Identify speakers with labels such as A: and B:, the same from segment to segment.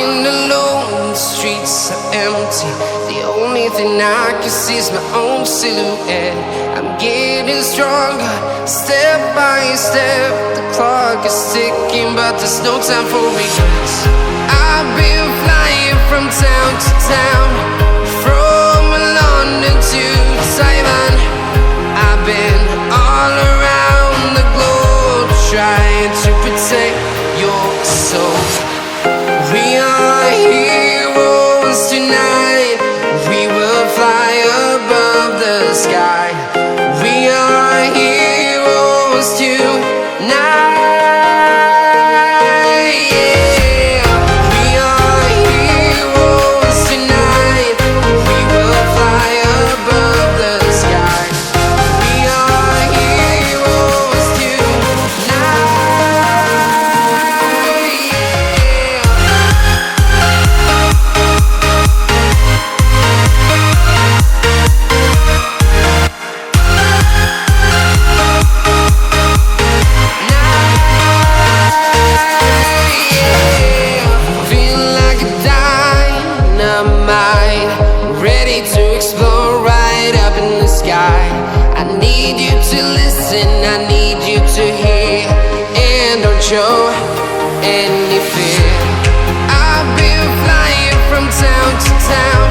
A: walking alone, the streets are empty. The only thing I can see is my own silhouette. I'm getting stronger, step by step. The clock is ticking, but there's no time for regrets. I've been flying from town to town, from London to Taiwan. I've been all around the globe, trying to protect your soul. We are heroes tonight. We will fly above the sky. We are heroes tonight. Yeah. We are heroes tonight. We will fly above the sky. We are heroes tonight. I need you to hear and don't show any fear. I've been flying from town to town,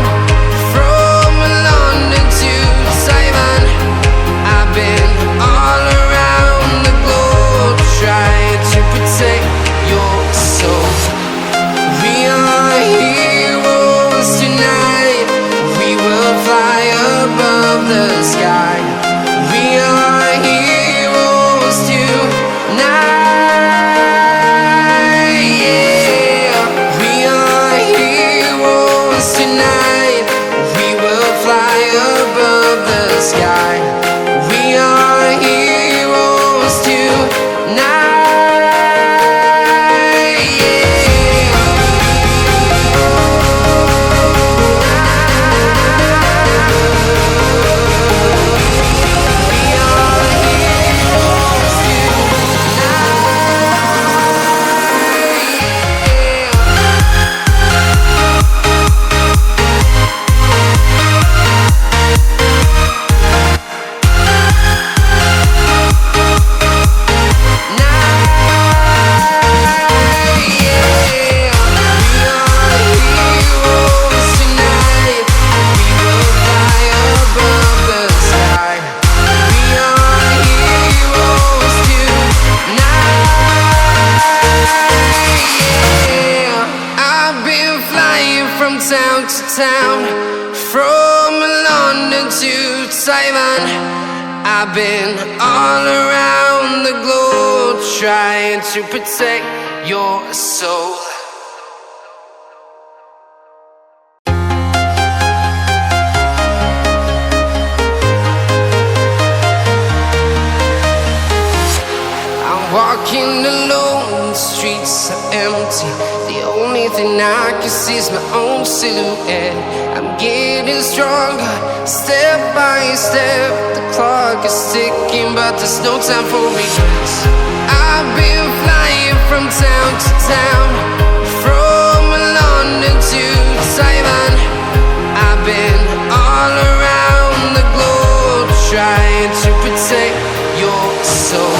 A: from London to Taiwan. I've been all around the globe, trying to protect your soul. We are heroes tonight. We will fly above the sky. We are heroes tonight. Yeah. We are heroes tonight. We will fly above the sky. We are heroes tonight. Town to town, from London to Taiwan. I've been all around the globe, trying to protect your soul. I'm walking alone, the streets are empty. The only thing I can see is my own silhouette. I'm getting stronger, step by step. The clock is ticking, but there's no time for regrets. I've been flying from town to town, from London to Taiwan. I've been all around the globe, trying to protect your soul.